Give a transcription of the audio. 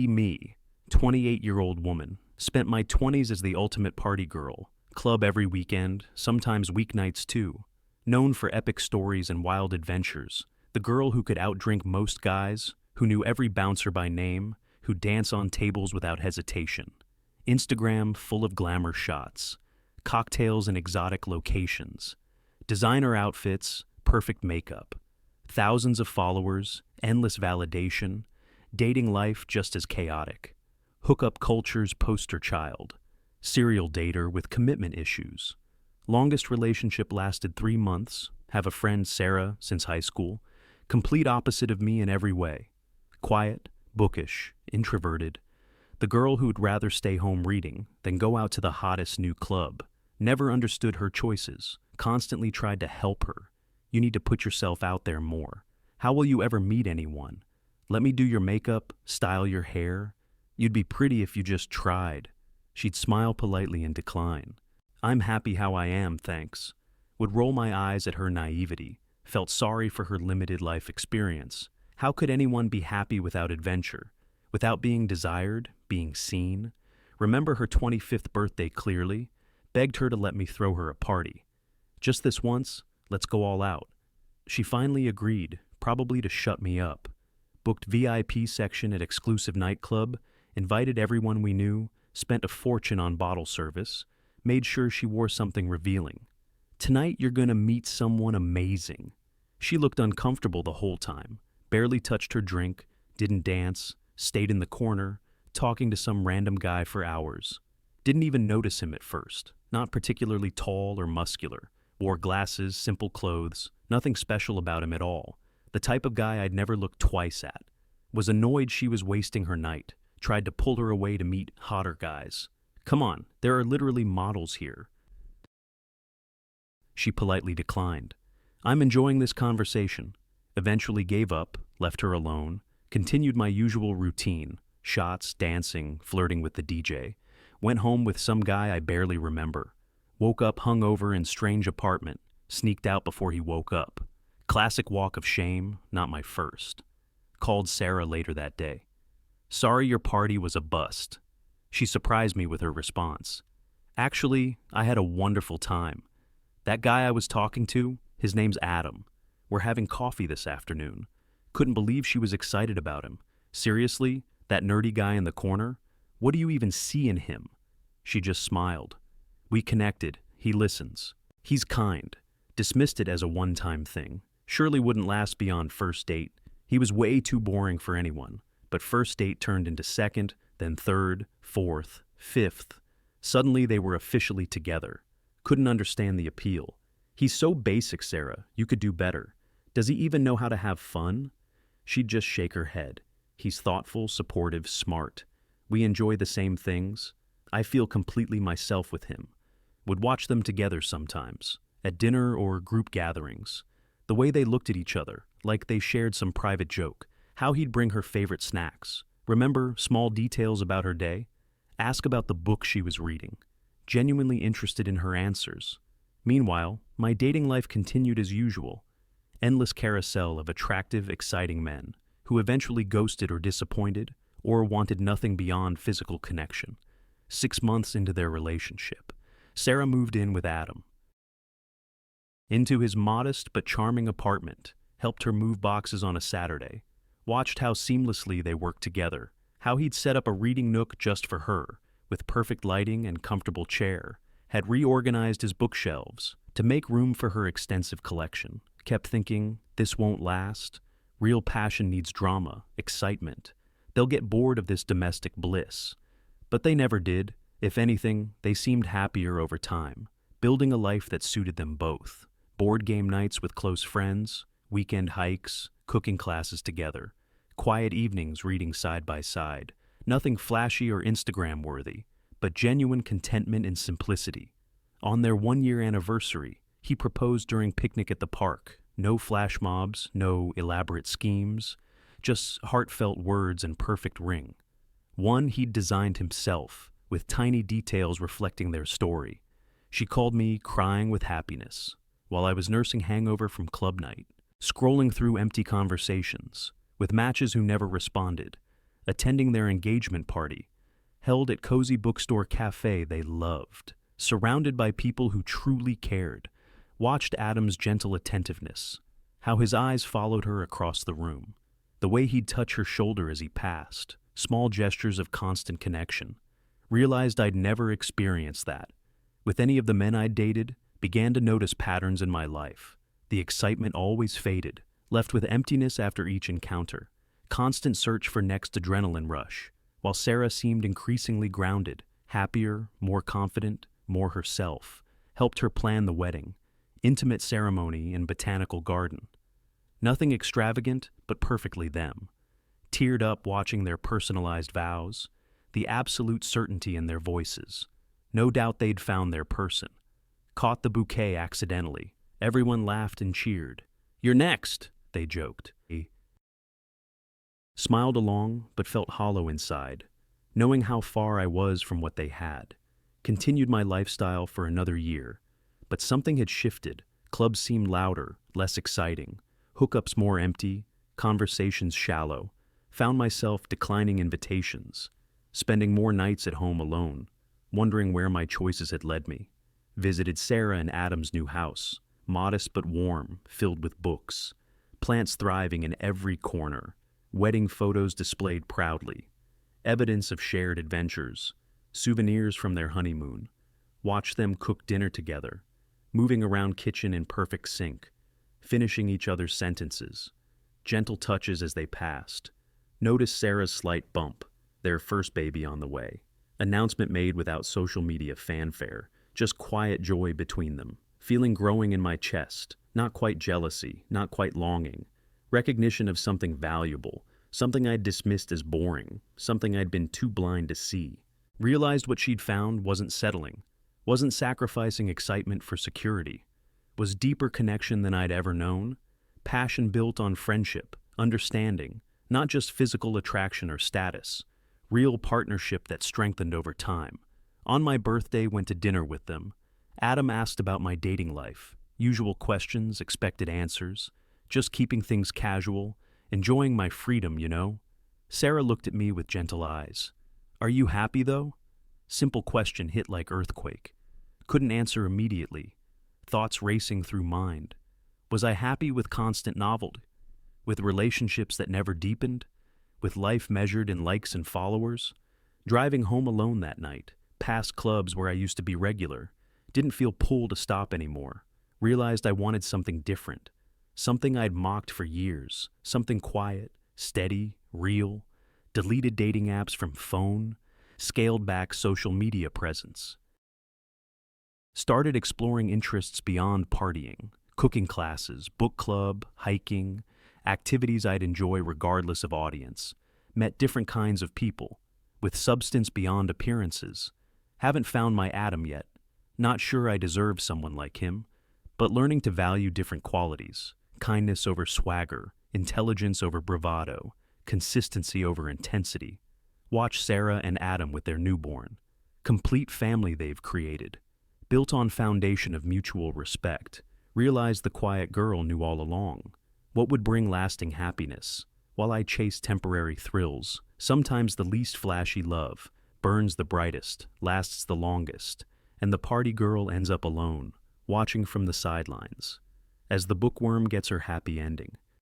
me, 28-year-old woman, spent my 20s as the ultimate party girl, club every weekend, sometimes weeknights too. Known for epic stories and wild adventures, the girl who could outdrink most guys, who knew every bouncer by name, who dance on tables without hesitation. Instagram full of glamour shots, cocktails in exotic locations, designer outfits, perfect makeup, thousands of followers, endless validation, dating life just as chaotic, hookup culture's poster child, serial dater with commitment issues. Longest relationship lasted 3 months, have a friend Sarah since high school, complete opposite of me in every way. Quiet, bookish, introverted, the girl who'd rather stay home reading than go out to the hottest new club. Never understood her choices, constantly tried to help her. You need to put yourself out there more. How will you ever meet anyone? Let me do your makeup, style your hair. You'd be pretty if you just tried. She'd smile politely and decline. I'm happy how I am, thanks. Would roll my eyes at her naivety, felt sorry for her limited life experience. How could anyone be happy without adventure? Without being desired, being seen? Remember her 25th birthday clearly? Begged her to let me throw her a party. Just this once, let's go all out. She finally agreed, probably to shut me up. Booked VIP section at exclusive nightclub, invited everyone we knew, spent a fortune on bottle service, made sure she wore something revealing. Tonight you're gonna meet someone amazing. She looked uncomfortable the whole time, barely touched her drink, didn't dance, stayed in the corner, talking to some random guy for hours. Didn't even notice him at first, not particularly tall or muscular, wore glasses, simple clothes, nothing special about him at all. The type of guy I'd never look twice at. Was annoyed she was wasting her night, tried to pull her away to meet hotter guys. Come on, there are literally models here. She politely declined. I'm enjoying this conversation. Eventually gave up, left her alone, continued my usual routine, shots, dancing, flirting with the DJ. Went home with some guy I barely remember. Woke up hungover in strange apartment, sneaked out before he woke up. Classic walk of shame, not my first. Called Sarah later that day. Sorry your party was a bust. She surprised me with her response. Actually, I had a wonderful time. That guy I was talking to, his name's Adam. We're having coffee this afternoon. Couldn't believe she was excited about him. Seriously, that nerdy guy in the corner? What do you even see in him? She just smiled. We connected. He listens. He's kind. Dismissed it as a one-time thing. Surely wouldn't last beyond first date. He was way too boring for anyone. But first date turned into second, then third, fourth, fifth. Suddenly they were officially together. Couldn't understand the appeal. He's so basic, Sarah. You could do better. Does he even know how to have fun? She'd just shake her head. He's thoughtful, supportive, smart. We enjoy the same things. I feel completely myself with him. Would watch them together sometimes, at dinner or group gatherings. The way they looked at each other, like they shared some private joke. How he'd bring her favorite snacks. Remember small details about her day? Ask about the book she was reading. Genuinely interested in her answers. Meanwhile, my dating life continued as usual. Endless carousel of attractive, exciting men, who eventually ghosted or disappointed, or wanted nothing beyond physical connection. 6 months into their relationship, Sarah moved in with Adam. Into his modest but charming apartment, helped her move boxes on a Saturday, watched how seamlessly they worked together, how he'd set up a reading nook just for her, with perfect lighting and comfortable chair, had reorganized his bookshelves to make room for her extensive collection, kept thinking, this won't last. Real passion needs drama, excitement. They'll get bored of this domestic bliss. But they never did. If anything, they seemed happier over time, building a life that suited them both. Board game nights with close friends, weekend hikes, cooking classes together, quiet evenings reading side by side. Nothing flashy or Instagram-worthy, but genuine contentment and simplicity. On their 1-year anniversary, he proposed during picnic at the park. No flash mobs, no elaborate schemes, just heartfelt words and perfect ring. One he'd designed himself, with tiny details reflecting their story. She called me crying with happiness, while I was nursing hangover from club night, scrolling through empty conversations, with matches who never responded. attending their engagement party, held at cozy bookstore cafe they loved, surrounded by people who truly cared, watched Adam's gentle attentiveness, how his eyes followed her across the room, the way he'd touch her shoulder as he passed, small gestures of constant connection. Realized I'd never experienced that. With any of the men I'd dated, began to notice patterns in my life. The excitement always faded, left with emptiness after each encounter, constant search for next adrenaline rush, while Sarah seemed increasingly grounded, happier, more confident, more herself, helped her plan the wedding, intimate ceremony in botanical garden. Nothing extravagant, but perfectly them. Teared up watching their personalized vows, the absolute certainty in their voices. No doubt they'd found their person. Caught the bouquet accidentally. Everyone laughed and cheered. "You're next," they joked. Smiled along, but felt hollow inside, knowing how far I was from what they had. Continued my lifestyle for another year, but something had shifted. Clubs seemed louder, less exciting, hookups more empty, conversations shallow. Found myself declining invitations, spending more nights at home alone, wondering where my choices had led me. Visited Sarah and Adam's new house, modest but warm, filled with books, plants thriving in every corner, wedding photos displayed proudly, evidence of shared adventures, souvenirs from their honeymoon. Watched them cook dinner together, moving around kitchen in perfect sync, finishing each other's sentences, gentle touches as they passed. Noticed Sarah's slight bump, their first baby on the way. Announcement made without social media fanfare, just quiet joy between them. Feeling growing in my chest, not quite jealousy, not quite longing. Recognition of something valuable, something I'd dismissed as boring, something I'd been too blind to see. Realized what she'd found wasn't settling, wasn't sacrificing excitement for security, was deeper connection than I'd ever known, passion built on friendship, understanding, not just physical attraction or status, real partnership that strengthened over time. On my birthday, went to dinner with them. Adam asked about my dating life, usual questions, expected answers, just keeping things casual, enjoying my freedom, you know. Sarah looked at me with gentle eyes. "Are you happy, though?" Simple question hit like earthquake. Couldn't answer immediately. Thoughts racing through mind. Was I happy with constant novelty? With relationships that never deepened? With life measured in likes and followers? Driving home alone that night, past clubs where I used to be regular, didn't feel pulled to stop anymore. Realized I wanted something different. Something I'd mocked for years. Something quiet, steady, real. Deleted dating apps from phone. Scaled back social media presence. Started exploring interests beyond partying. Cooking classes, book club, hiking, activities I'd enjoy regardless of audience. Met different kinds of people, with substance beyond appearances. Haven't found my Adam yet. Not sure I deserve someone like him, but learning to value different qualities. Kindness over swagger, intelligence over bravado, consistency over intensity. Watch Sarah and Adam with their newborn. Complete family they've created. Built on foundation of mutual respect. Realized the quiet girl knew all along. What would bring lasting happiness? While I chase temporary thrills, sometimes the least flashy love burns the brightest, lasts the longest, and the party girl ends up alone, watching from the sidelines, as the bookworm gets her happy ending.